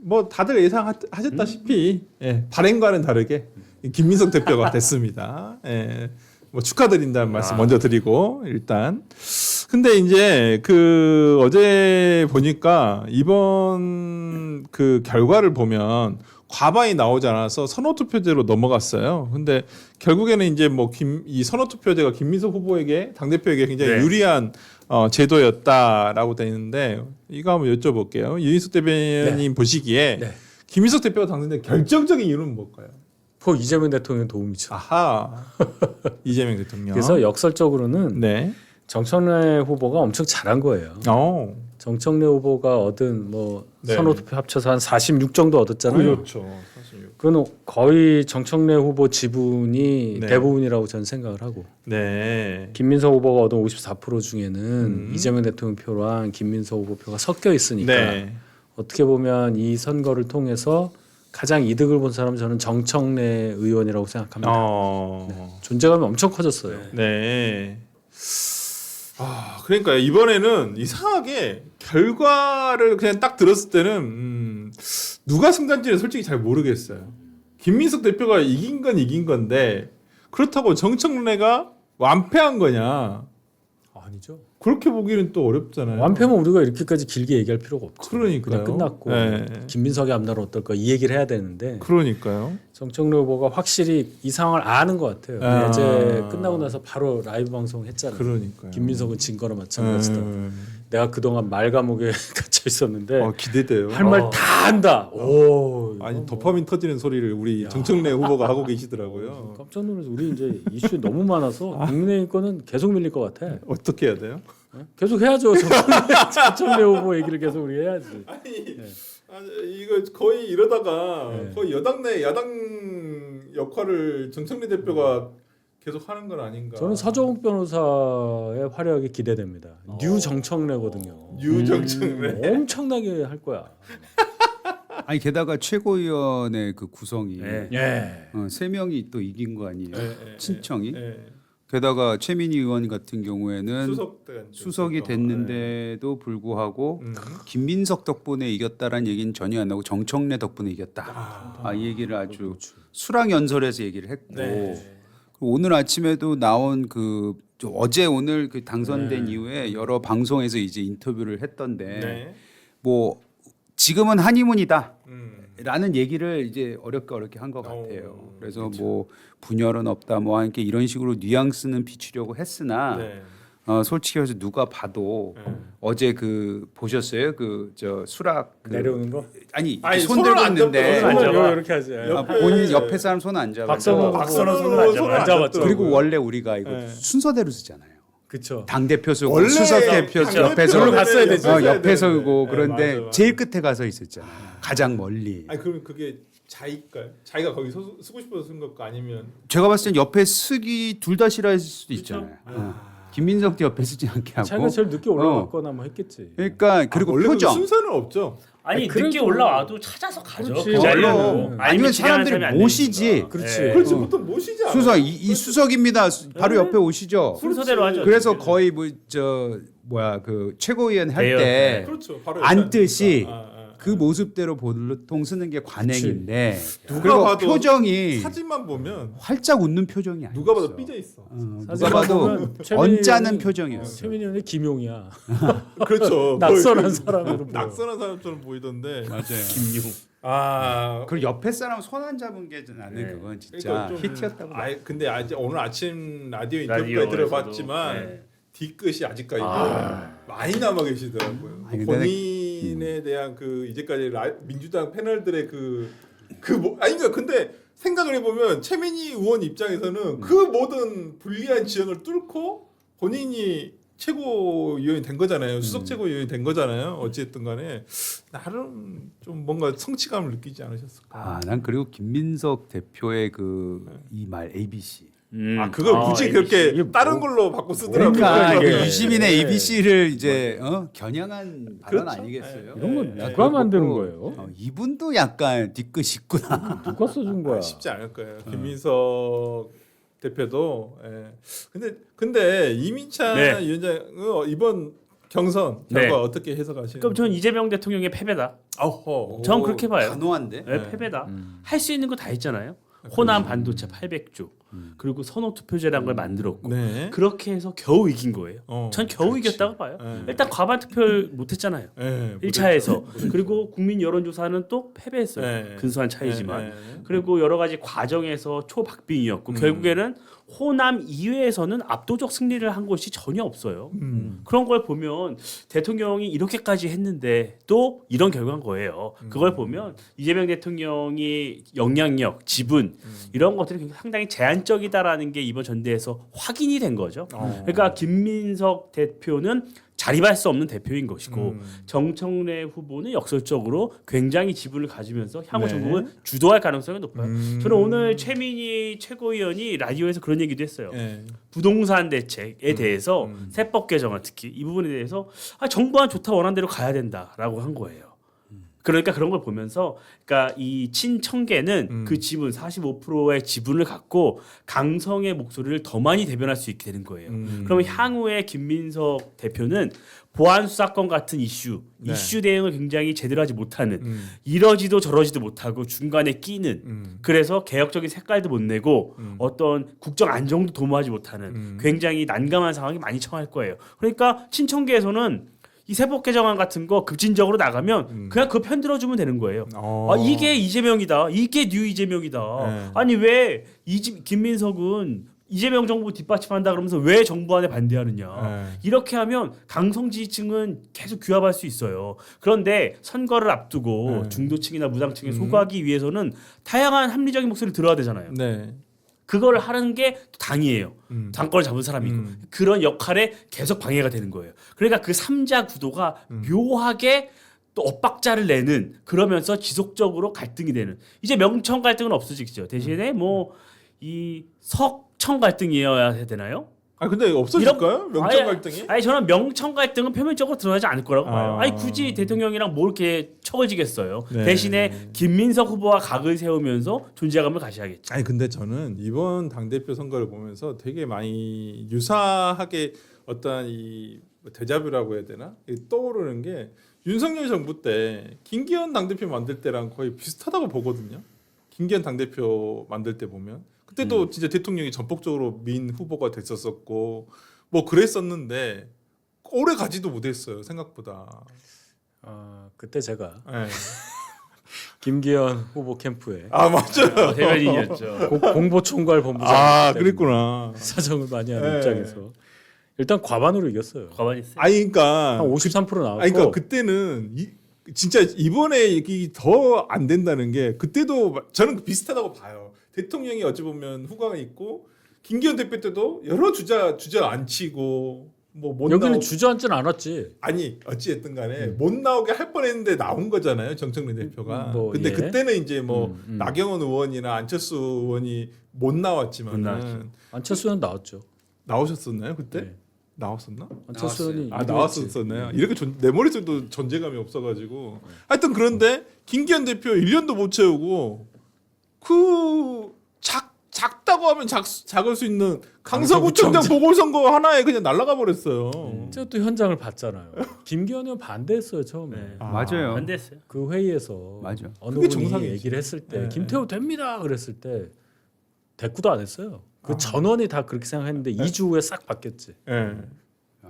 뭐 다들 예상하셨다시피 발행과는 다르게 김민석 대표가 됐습니다. 뭐 축하드린다는 말씀 먼저 드리고 일단 근데 이제 그 어제 보니까 이번 그 결과를 보면 과반이 나오지 않아서 선호투표제로 넘어갔어요. 근데 결국에는 이제 뭐 이 선호투표제가 김민석 후보에게 당대표에게 굉장히 유리한 제도였다라고 되어 있는데 이거 한번 여쭤볼게요. 유인숙 대변인 보시기에 김민석 대표가 당선된 결정적인 이유는 뭘까요? 이재명 대통령 도움이죠. 아하. 이재명 대통령. 그래서 역설적으로는 정청래 후보가 엄청 잘한 거예요. 정청래 후보가 얻은 뭐 선호투표 합쳐서 한 46 정도 얻었잖아요. 그렇죠. 46. 그건 거의 정청래 후보 지분이 대부분이라고 저는 생각을 하고. 김민석 후보가 얻은 54% 중에는 이재명 대통령 표랑 김민석 후보 표가 섞여 있으니까 어떻게 보면 이 선거를 통해서 가장 이득을 본 사람은 저는 정청래 의원이라고 생각합니다. 존재감이 엄청 커졌어요. 그러니까 이번에는 이상하게 결과를 그냥 딱 들었을 때는 누가 승자인지는 솔직히 잘 모르겠어요. 김민석 대표가 이긴 건 이긴 건데 그렇다고 정청래가 완패한 거냐? 아니죠. 그렇게 보기는 또 어렵잖아요. 완패면 우리가 이렇게까지 길게 얘기할 필요가 없죠. 그러니까요. 그냥 끝났고 김민석이 앞나라 어떨까 이 얘기를 해야 되는데 그러니까요. 정청래 후보가 확실히 이 상황을 아는 것 같아요. 어제 끝나고 나서 바로 라이브 방송 했잖아요. 그러니까요. 김민석은 진 거나 마찬가지다. 내가 그동안 말 감옥에 갇혀 있었는데 기대돼요. 할 말 다 한다. 아니 도파민 터지는 소리를 우리 정청래 후보가 하고 계시더라고요. 깜짝 놀라서 우리 이제 이슈 너무 많아서 국민의힘 거는 계속 밀릴 것 같아. 어떻게 해야 돼요? 계속 해야죠. 정청래 후보 얘기를 계속 우리 해야지. 아니 이거 거의 이러다가 거의 여당 내 야당 역할을 정청래 대표가 계속 하는 건 아닌가. 저는 서정욱 변호사의 활약이 기대됩니다. 뉴 정청래거든요. 뉴 정청래. 엄청나게 할 거야. 아니 게다가 최고위원회 그 구성이 3명이 또 이긴 거 아니에요? 친청이. 게다가 최민희 의원 같은 경우에는 수석이 됐는데도 불구하고 김민석 덕분에 이겼다라는 얘기는 전혀 안 나고 정청래 덕분에 이겼다. 이 얘기를 아주 수락연설에서 얘기를 했고 오늘 아침에도 나온 그 어제 오늘 그 당선된 이후에 여러 방송에서 이제 인터뷰를 했던데 뭐 지금은 한의문이다. 라는 얘기를 이제 어렵게 한 것 같아요. 그래서 뭐 분열은 없다 뭐 하는 게 이런 식으로 뉘앙스는 비추려고 했으나 솔직히 해서 누가 봐도 어제 그 보셨어요? 그 저 수락 내려오는 거? 아니 손 들고 있는데 이렇게 하지. 본인 옆에 사람 손 안 잡아. 박선호 손을 안 잡았죠. 그리고 원래 우리가 이거 순서대로 쓰잖아요. 그쵸. 당 대표 쓰고 수석 대표 옆에서 절로 갔어야 되지. 옆에 서고 그런데 맞아. 제일 끝에 가서 있었잖아요. 가장 멀리. 아니 그러면 그게 자의일까요? 자기가 거기 쓰고 싶어서 쓴 것과 아니면 제가 봤을 땐 옆에 쓰기 둘 다 싫어할 수도 있잖아요. 김민석도 옆에 쓰지 않게 하고. 자기가 제일 늦게 올라갔거나 뭐 했겠지. 그러니까 그리고 원래 표정. 순서는 없죠. 아니 늦게 올라와도 찾아서 가죠. 그렇지. 그 자리는. 아니면 사람들이 모시지. 그렇지. 그렇지 보통 모시지 않아요. 수석 이 수석입니다. 바로 옆에 오시죠. 순서대로 하죠. 그래서 거의 뭐 그 최고위원 할 때 그렇죠. 바로 앉듯이 옆에 그 모습대로 보통 쓰는 게 관행인데 누가 그리고 봐도 표정이 사진만 보면 활짝 웃는 표정이 아니었어. 누가 봐도 삐져 있어. 누가 봐도 언짢은 표정이었어. 최민희 의원이 김용이야. 그렇죠. 낯선한 사람으로 보여. 낯선한 사람처럼 보이던데. 맞아요. 아 그리고 옆에 사람 손 안 잡은 게 나는 그건 진짜 그러니까 좀- 히트였다고. 근데 오늘 아침 라디오 라디오에서도, 인터뷰에 들어봤지만 뒤끝이 아직까지도 많이 남아 계시더라고요. 아니, 근데 본인에 대한 그 이제까지 민주당 패널들의 그러니까 근데 생각을 해보면 최민희 의원 입장에서는 그 모든 불리한 지형을 뚫고 본인이 최고위원이 된 거잖아요. 수석 최고위원이 된 거잖아요. 어찌됐든 간에 나름 좀 뭔가 성취감을 느끼지 않으셨을까? 난 그리고 김민석 대표의 그 이 말 ABC. 그걸 굳이 그렇게 이게 다른 걸로 바꿔 쓰더라고요. 그러니까 이게 네. 유시민의 ABC를 이제 겨냥한 발언 그렇죠. 아니겠어요? 이런 건 네. 누가 만드는 거예요? 이분도 약간 뒤끝 있구나. 누가 써준 거야? 쉽지 않을 거예요. 김민석 대표도. 근데 이민찬 위원장은 이번 경선 결과 어떻게 해석하시나요? 그럼 전 이재명 대통령의 패배다. 어허. 전 그렇게 봐요. 단호한데. 네, 패배다. 할 수 있는 거 다 했잖아요. 호남 반도체 800조 그리고 선호투표제라는 걸 만들었고 네. 그렇게 해서 겨우 이긴 거예요. 전 겨우 그렇지. 이겼다고 봐요. 네. 일단 과반 투표를 못했잖아요. 네, 1차에서 그리고 국민 여론조사는 또 패배했어요. 네. 근소한 차이지만 네. 그리고 여러 가지 과정에서 초박빙이었고 결국에는 호남 이외에서는 압도적 승리를 한 곳이 전혀 없어요. 그런 걸 보면 대통령이 이렇게까지 했는데 또 이런 결과인 거예요. 그걸 보면 이재명 대통령이 영향력, 지분 이런 것들이 굉장히 상당히 제한적이다라는 게 이번 전대에서 확인이 된 거죠. 그러니까 김민석 대표는 자립할 수 없는 대표인 것이고 정청래 후보는 역설적으로 굉장히 지분을 가지면서 향후 네. 전국을 주도할 가능성이 높아요. 저는 오늘 최민희 최고위원이 라디오에서 그런 얘기도 했어요. 네. 부동산 대책에 대해서 세법 개정안 특히 이 부분에 대해서 정부가 좋다 원하는 대로 가야 된다라고 한 거예요. 그러니까 그런 걸 보면서 그러니까 이 친청계는 그 지분 45%의 지분을 갖고 강성의 목소리를 더 많이 대변할 수 있게 되는 거예요. 그러면 향후에 김민석 대표는 보안 수사권 같은 이슈 대응을 굉장히 제대로 하지 못하는 이러지도 저러지도 못하고 중간에 끼는 그래서 개혁적인 색깔도 못 내고 어떤 국정 안정도 도모하지 못하는 굉장히 난감한 상황이 많이 처할 거예요. 그러니까 친청계에서는 이 세법 개정안 같은 거 급진적으로 나가면 그냥 그거 편들어주면 되는 거예요. 이게 이재명이다. 이게 뉴 이재명이다. 네. 아니 왜 김민석은 이재명 정부 뒷받침한다 그러면서 왜 정부 안에 반대하느냐. 네. 이렇게 하면 강성 지지층은 계속 규합할 수 있어요. 그런데 선거를 앞두고 네. 중도층이나 무당층에 소구하기 위해서는 다양한 합리적인 목소리를 들어야 되잖아요. 네. 그걸 하는 게 당이에요. 당권을 잡은 사람이고 그런 역할에 계속 방해가 되는 거예요. 그러니까 그 3자 구도가 묘하게 또 엇박자를 내는 그러면서 지속적으로 갈등이 되는 이제 명청 갈등은 없어지겠죠. 대신에 뭐 이 석청 갈등이어야 해야 되나요? 아 근데 없어질까요? 명청 갈등이? 아니 저는 명청 갈등은 표면적으로 드러나지 않을 거라고 봐요. 아. 아니 굳이 대통령이랑 뭘 이렇게 척을 지겠어요. 네. 대신에 김민석 후보와 각을 세우면서 존재감을 가셔야겠죠. 아니 근데 저는 이번 당대표 선거를 보면서 되게 많이 유사하게 어떤 이 데자뷰라고 해야 되나? 떠오르는 게 윤석열 정부 때 김기현 당대표 만들 때랑 거의 비슷하다고 보거든요. 김기현 당대표 만들 때 보면 그때도 진짜 대통령이 전폭적으로 민 후보가 됐었었고 뭐 그랬었는데 오래 가지도 못했어요 생각보다. 그때 제가 네. 김기현 후보 캠프에 맞아요. 대변인이었죠. 공보총괄 본부장 그랬구나. 사정을 많이 하는 네. 입장에서 일단 과반으로 이겼어요. 가만히 있어요. 그러니까 한 53% 나왔고. 그러니까 그때는 진짜 이번에 이게 더 안 된다는 게 그때도 저는 비슷하다고 봐요. 대통령이 어찌 보면 후광이 있고 김기현 대표 때도 여러 주자 안 치고 뭐 못 여기는 주저앉지는 않았지. 아니 어찌됐든 간에 못 나오게 할 뻔했는데 나온 거잖아요 정청래 대표가. 근데 예. 그때는 이제 뭐 나경원 의원이나 안철수 의원이 못 나왔지만 안철수는 나왔죠. 나오셨었나요 그때? 네. 나왔었나? 안철수 의원이 나왔었었나요. 이렇게 내 머릿속에도 존재감이 없어가지고 하여튼 그런데 김기현 대표 1년도 못 채우고 그 작다고 하면 작을 수 있는 강서구청장 보궐선거 하나에 그냥 날아가 버렸어요. 제가 또 현장을 봤잖아요. 김기현 의원 반대했어요 처음에. 맞아요. 반대했어요. 그 회의에서 맞아. 어느 그게 분이 정상이지. 얘기를 했을 때 네. 김태호 됩니다 그랬을 때 대꾸도 안 했어요. 그 전원이 다 그렇게 생각했는데 2주 후에 싹 바뀌었지. 네.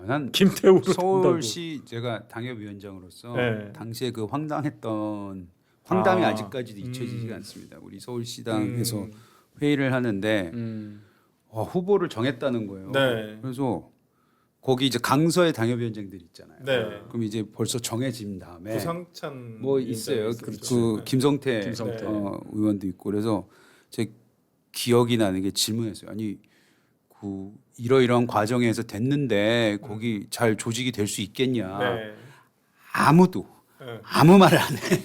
난 김태우로 서울시 제가 당협위원장으로서 네. 당시에 그 황당이 아. 아직까지도 잊혀지지가 않습니다. 우리 서울시당에서 회의를 하는데 후보를 정했다는 거예요. 네. 그래서 거기 이제 강서의 당협위원장들 있잖아요. 네. 그럼 이제 벌써 정해진 다음에 구상찬 뭐 있어요. 그 김성태 의원도 있고 그래서 제 기억이 나는 게 질문했어요. 아니 그 이러이러한 과정에서 됐는데 거기 잘 조직이 될 수 있겠냐? 네. 아무도 네. 아무 말을 안 해.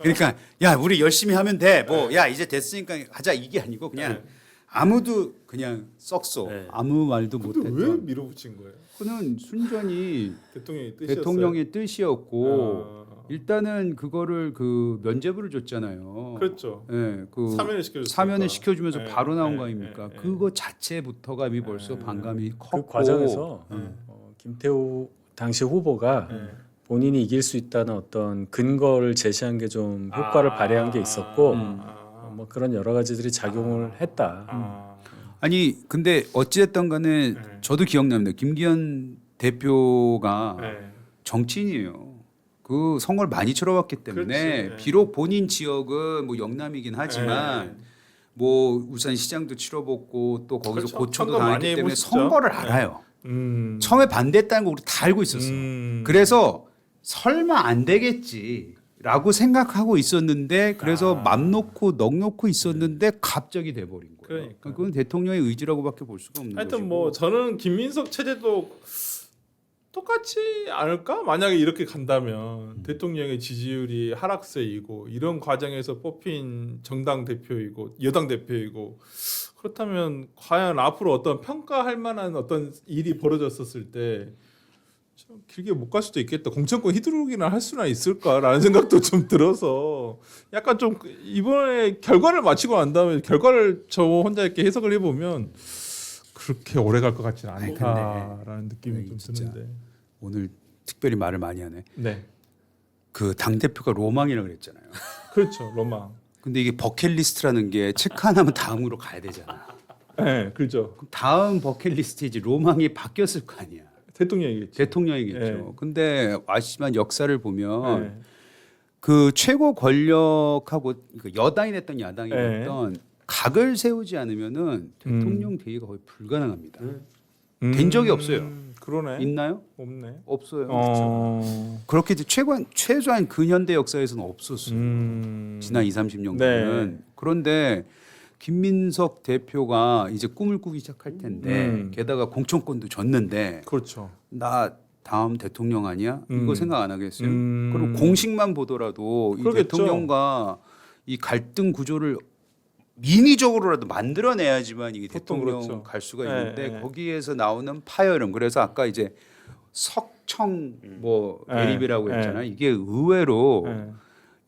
그러니까 야 우리 열심히 하면 돼. 뭐 야 이제 됐으니까 하자 이게 아니고 그냥 아무도 그냥 썩소 네. 아무 말도 근데 왜 못했던. 밀어붙인 거예요? 그는 순전히 대통령의 뜻이었어요. 대통령의 뜻이었고 일단은 그거를 그 면죄부를 줬잖아요. 그렇죠. 예, 그 사면을 시켜주면서 네, 바로 나온 네, 거 아닙니까? 네, 그거 자체부터가 이미 벌써 반감이 컸고 그 과정에서 김태우 당시 후보가 본인이 이길 수 있다는 어떤 근거를 제시한 게 좀 효과를 발휘한 게 있었고 뭐 그런 여러 가지들이 작용을 했다. 아니 근데 어찌됐든 간에 저도 기억납니다. 김기현 대표가 정치인이에요. 그 선거를 많이 치러왔기 때문에 그렇지. 비록 본인 지역은 뭐 영남이긴 하지만 뭐 울산시장도 치러봤고 또 거기서 그렇죠. 고초도 선거 많이 당했기 때문에 해보셨죠? 선거를 알아요. 처음에 반대했다는 거 우리 다 알고 있었어. 음. 그래서 설마 안 되겠지라고 생각하고 있었는데 그래서 맘 놓고 넋 놓고 있었는데 갑자기 돼버린 거예요. 그러니까. 그건 대통령의 의지라고밖에 볼 수가 없는 하여튼 것이고. 뭐 저는 김민석 체제도 똑같지 않을까? 만약에 이렇게 간다면 대통령의 지지율이 하락세이고 이런 과정에서 뽑힌 정당 대표이고 여당 대표이고 그렇다면 과연 앞으로 어떤 평가할 만한 어떤 일이 벌어졌었을 때 좀 길게 못 갈 수도 있겠다. 공천권 휘두르기나 할 수나 있을까라는 생각도 좀 들어서 약간 좀 이번에 결과를 마치고 난 다음에 결과를 저 혼자 이렇게 해석을 해보면 그렇게 오래 갈 것 같지는 아니, 않다라는 느낌이 좀 진짜. 드는데. 오늘 특별히 말을 많이 하네. 네, 그 당 대표가 로망이라고 그랬잖아요. 그렇죠. 로망. 근데 이게 버킷리스트라는 게 체크 하나면 다음으로 가야 되잖아. 네, 그렇죠. 그럼 다음 버킷리스트 이제 로망이 바뀌었을 거 아니야. 대통령이겠죠. 대통령이겠죠. 네. 근데 아시지만 역사를 보면 네. 그 최고 권력하고 그 여당이 됐던 야당이 됐던 각을 세우지 않으면은 대통령 되기가 거의 불가능합니다. 된 적이 없어요. 그러네. 있나요? 없네. 없어요. 그렇죠. 그렇게 최소한 근현대 역사에서는 없었어요. 지난 20, 30년간은. 네. 그런데 김민석 대표가 이제 꿈을 꾸기 시작할 텐데 게다가 공천권도 줬는데 그렇죠. 나 다음 대통령 아니야? 이거 생각 안 하겠어요? 음. 그리고 공식만 보더라도 이 그러겠죠. 대통령과 이 갈등 구조를 인위적으로라도 만들어내야지만 이게 보통 대통령 그렇죠. 갈 수가 네, 있는데 네. 거기에서 나오는 파열음. 그래서 아까 이제 석청 뭐 네, 대립이라고 네. 했잖아요. 이게 의외로 네.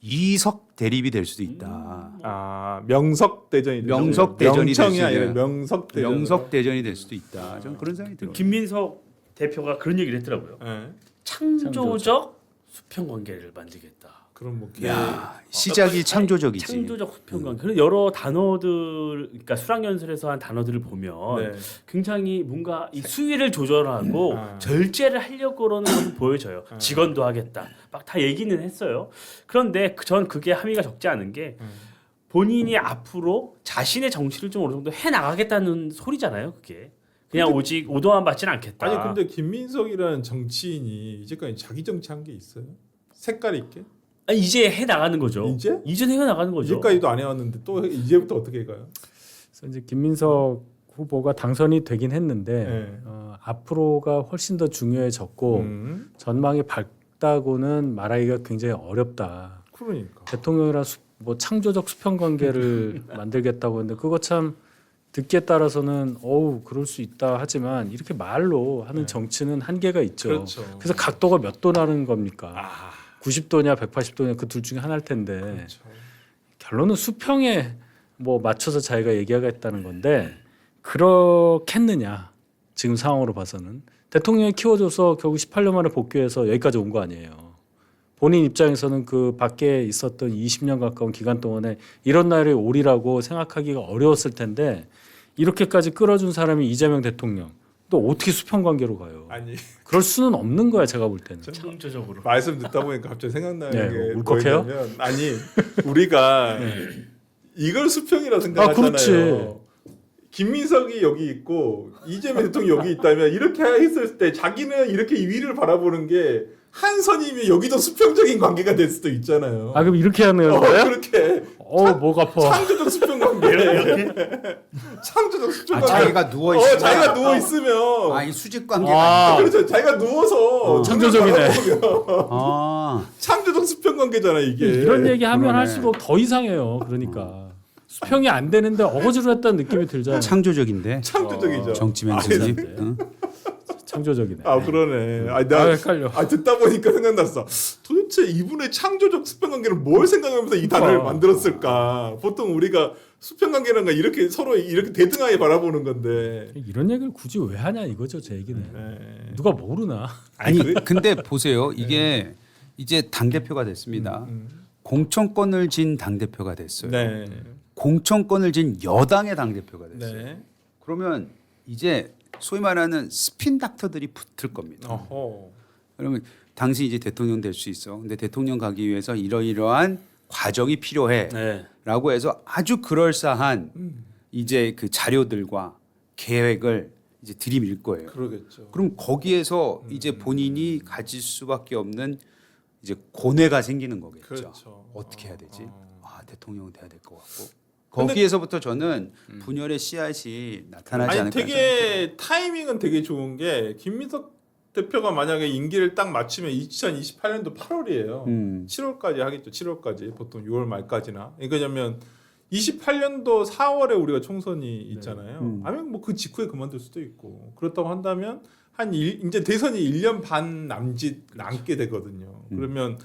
이석 대립이 될 수도 있다. 아 명석 대전이 되죠. 명석 대전이 될 명청이 수 아니라 있어요. 명석 대전. 명석 대전이 될 수도 있다. 저는 그런 생각이 들어요. 김민석 대표가 그런 얘기를 했더라고요. 네. 창조적 수평 관계를 만들겠다. 그럼 뭐 야 시작이 창조적이지. 창조적 수평 관계. 그래서 여러 단어들, 그러니까 수락연설에서 한 단어들을 보면 네. 굉장히 뭔가 이 수위를 조절하고 절제를 하려고 그러는 것이 보여져요. 직원도 하겠다. 막 다 얘기는 했어요. 그런데 전 그게 함의가 적지 않은 게 본인이 앞으로 자신의 정치를 좀 어느 정도 해 나가겠다는 소리잖아요. 그게 그냥 근데, 오직 오도만 받지는 않겠다. 아니 근데 김민석이라는 정치인이 이제까지 자기 정치한 게 있어요? 색깔 있게? 아니, 이제 해 나가는 거죠. 이제? 이제 해 나가는 거죠. 이제까지도 안 해왔는데 또 이제부터 어떻게 해가요? 그래서 이제 김민석 후보가 당선이 되긴 했는데 네. 앞으로가 훨씬 더 중요해졌고 전망이 밝다고는 말하기가 굉장히 어렵다. 그러니까. 대통령이랑 뭐 창조적 수평 관계를 만들겠다고 했는데 그거 참 듣기에 따라서는 어우 그럴 수 있다 하지만 이렇게 말로 하는 정치는 한계가 있죠. 그렇죠. 그래서 각도가 몇 도 나는 겁니까? 아, 90도냐 180도냐 그 둘 중에 하나일 텐데 그렇죠. 결론은 수평에 뭐 맞춰서 자기가 얘기하겠다는 건데 그렇겠느냐 지금 상황으로 봐서는 대통령이 키워줘서 결국 18년 만에 복귀해서 여기까지 온 거 아니에요. 본인 입장에서는 그 밖에 있었던 20년 가까운 기간 동안에 이런 날이 오리라고 생각하기가 어려웠을 텐데 이렇게까지 끌어준 사람이 이재명 대통령 또 어떻게 수평 관계로 가요? 아니 그럴 수는 없는 거야 제가 볼 때는. 창조적으로. 말씀 듣다 보니까 갑자기 생각나는 네, 게 울컥해요? 뭐냐면 아니 우리가 이걸 수평이라 생각하잖아요. 그렇지. 김민석이 여기 있고 이재명 대통령이 여기 있다면 이렇게 했을 때 자기는 이렇게 위를 바라보는 게 한 선이면 여기도 수평적인 관계가 될 수도 있잖아요. 아 그럼 이렇게 하는 거야? 그렇게 목 아파. 창조적 수평 관계. 창조적 수평 관계. 자기가 누워 있으면 자기가 누워 있으면. 아이 수직 관계가 그렇죠. 자기가 누워서 창조적이네. 창조적 수평 관계잖아 이게. 이런 얘기 하면 그러네. 할수록 더 이상해요. 그러니까 수평이 안 되는데 어거지로 했다는 느낌이 들잖아요. 창조적인데 창조적이죠. 정치 맹수님. 응? 창조적이네. 아 그러네. 나 헷갈려. 듣다 보니까 생각났어. 도대체 이분의 창조적 수평관계는 뭘 생각하면서 이 단어를 만들었을까? 보통 우리가 수평관계라는 건 이렇게 서로 이렇게 대등하게 바라보는 건데 이런 얘기를 굳이 왜 하냐 이거죠, 제 얘기는. 누가 모르나? 아니 근데 보세요. 이게 이제 당 대표가 됐습니다. 공천권을 진 당 대표가 됐어요. 네. 공천권을 진 여당의 당 대표가 됐어요. 네. 그러면 이제 소위 말하는 스핀 닥터들이 붙을 겁니다. 어허. 그러면 당신 이제 대통령 될 수 있어. 근데 대통령 가기 위해서 이러이러한 과정이 필요해라고 해서 아주 그럴싸한 이제 그 자료들과 계획을 이제 들이밀 거예요. 그러겠죠. 그럼 거기에서 이제 본인이 가질 수밖에 없는 이제 고뇌가 생기는 거겠죠. 그렇죠. 어떻게 해야 되지? 아, 대통령은 돼야 될 것 같고. 거기에서부터 저는 분열의 씨앗이 나타나지 않을까 되게 타이밍은 되게 좋은 게 김민석 대표가 만약에 임기를 딱 맞추면 2028년도 8월이에요. 7월까지 하겠죠. 7월까지 보통 6월 말까지나. 왜냐면 28년도 4월에 우리가 총선이 있잖아요. 아니면 뭐 그 직후에 그만둘 수도 있고. 그렇다고 한다면 이제 대선이 1년 반 남게 되거든요. 그러면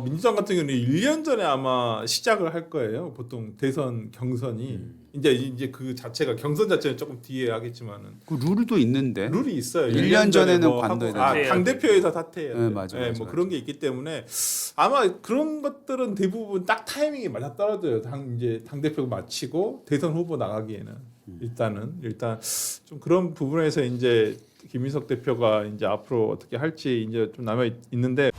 민주당 같은 경우는 1년 전에 아마 시작을 할 거예요. 보통 대선 경선이 이제 그 자체가 경선 자체는 조금 뒤에 하겠지만은 그 룰도 있는데 룰이 있어요. 1년 전에는 뭐 관둬야 하고, 당 대표에서 사퇴해야 돼요. 네, 맞아. 뭐 그런 게 있기 때문에 아마 그런 것들은 대부분 딱 타이밍이 맞아 떨어져요. 이제 당 대표가 마치고 대선 후보 나가기에는 일단 좀 그런 부분에서 이제 김민석 대표가 이제 앞으로 어떻게 할지 이제 좀 남아 있는데.